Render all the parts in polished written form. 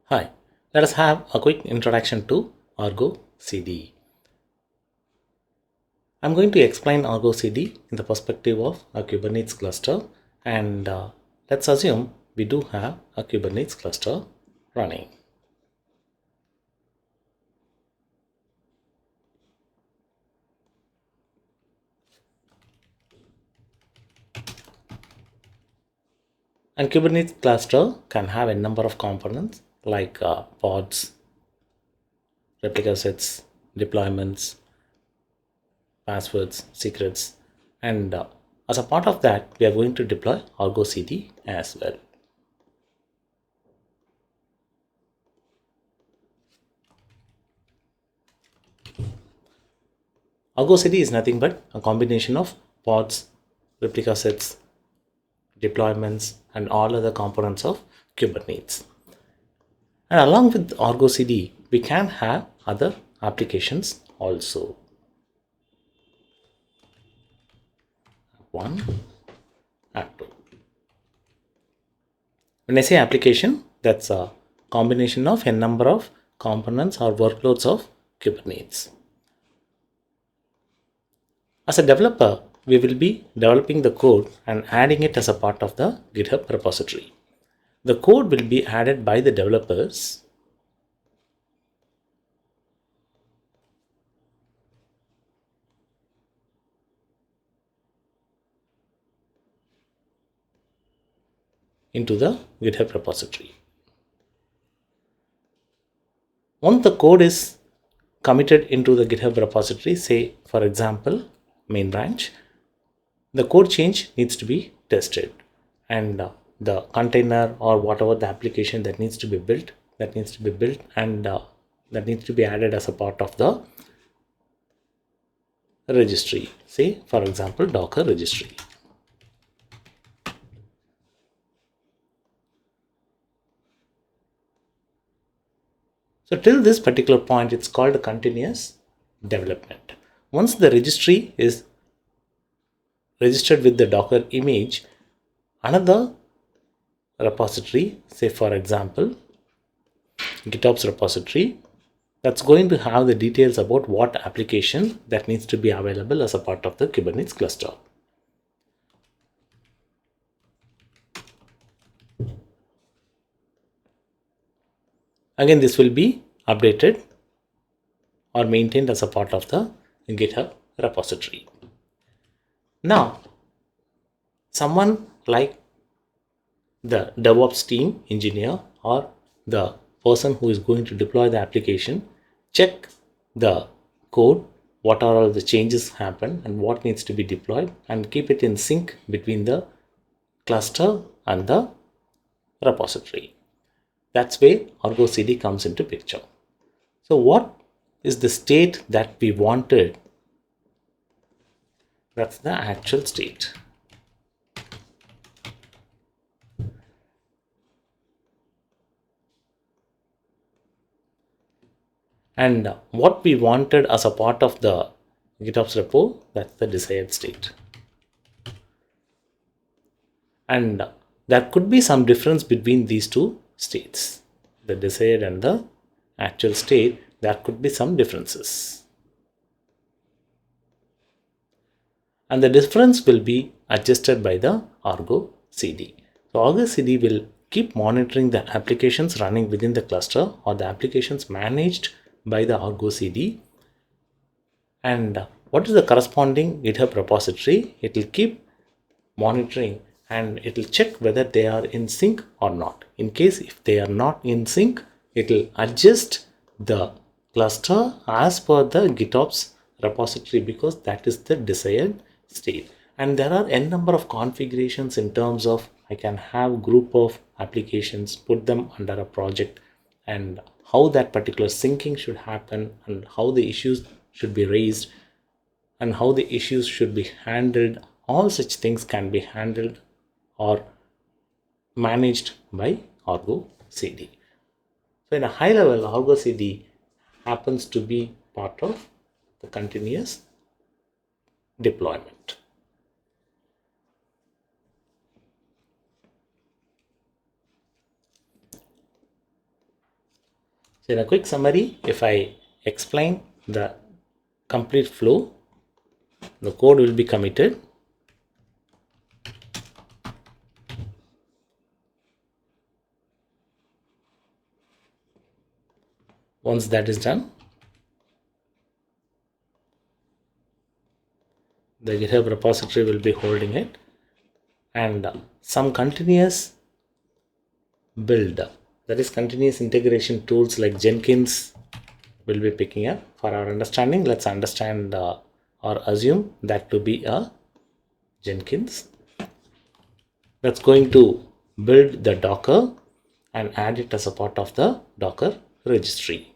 Hi, let us have a quick introduction to ArgoCD. I'm going to explain ArgoCD in the perspective of a Kubernetes cluster, and let's assume we do have a Kubernetes cluster running. And Kubernetes cluster can have a number of components like pods, replica sets, deployments, passwords, secrets, and as a part of that, we are going to deploy ArgoCD as well. ArgoCD is nothing but a combination of pods, replica sets, deployments, and all other components of Kubernetes. And along with ArgoCD, we can have other applications also. One, app two. When I say application, that's a combination of a number of components or workloads of Kubernetes. As a developer, we will be developing the code and adding it as a part of the GitHub repository. The code will be added by the developers into the GitHub repository. Once the code is committed into the GitHub repository, say for example, main branch, the code change needs to be tested, and the container or whatever the application that needs to be built, and that needs to be added as a part of the registry. Say for example, Docker registry. So till this particular point, it's called a continuous development. Once the registry is registered with the Docker image, another repository, say for example, GitOps repository, that's going to have the details about what application that needs to be available as a part of the Kubernetes cluster. Again, this will be updated or maintained as a part of the GitHub repository. Now, someone like the DevOps team engineer or the person who is going to deploy the application check the code, what are all the changes happen and what needs to be deployed, and keep it in sync between the cluster and the repository. That's where ArgoCD comes into picture. So what is the state that we wanted? That's the actual state. And what we wanted as a part of the GitOps repo, that's the desired state. And there could be some difference between these two states, the desired and the actual state. There could be some differences, and the difference will be adjusted by the ArgoCD. So ArgoCD will keep monitoring the applications running within the cluster or the applications managed by the ArgoCD, and what is the corresponding GitHub repository. It will keep monitoring and it will check whether they are in sync or not. In case if they are not in sync, it will adjust the cluster as per the GitOps repository, because that is the desired state. And there are n number of configurations in terms of I can have group of applications, put them under a project, and how that particular syncing should happen and how the issues should be raised and how the issues should be handled. All such things can be handled or managed by ArgoCD. So in a high level, ArgoCD happens to be part of the continuous deployment. So in a quick summary, if I explain the complete flow, the code will be committed. Once that is done, the GitHub repository will be holding it, and some continuous build, that is continuous integration tools like Jenkins, will be picking up. For our understanding, let's understand or assume that to be a Jenkins that's going to build the Docker and add it as a part of the Docker registry.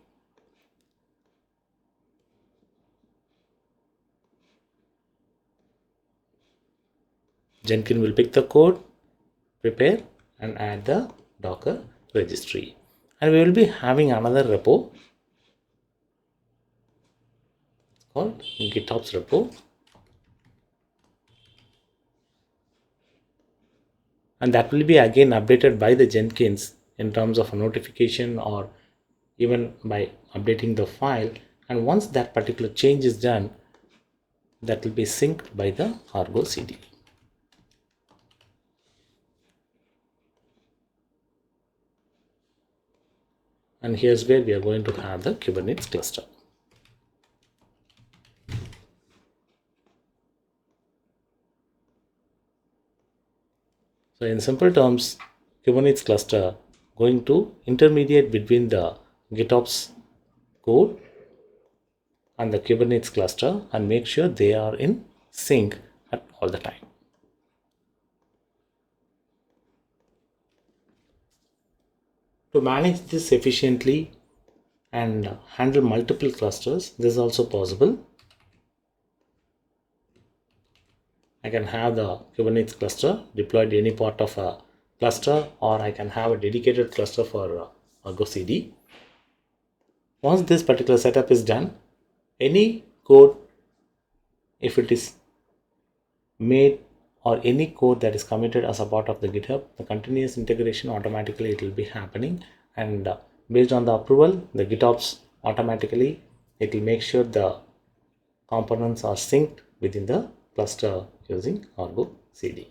Jenkins will pick the code, prepare and add the Docker registry. And we will be having another repo called GitOps repo. And that will be again updated by the Jenkins in terms of a notification or even by updating the file. And once that particular change is done, that will be synced by the ArgoCD. And here's where we are going to have the Kubernetes cluster. So in simple terms, Kubernetes cluster going to intermediate between the GitOps code and the Kubernetes cluster and make sure they are in sync at all the time. To manage this efficiently and handle multiple clusters, this is also possible. I can have the Kubernetes cluster deployed any part of a cluster, or I can have a dedicated cluster for ArgoCD. Once this particular setup is done, any code, if it is made or any code that is committed as a part of the GitHub, the continuous integration automatically it will be happening, and based on the approval, the GitOps automatically it will make sure the components are synced within the cluster using ArgoCD.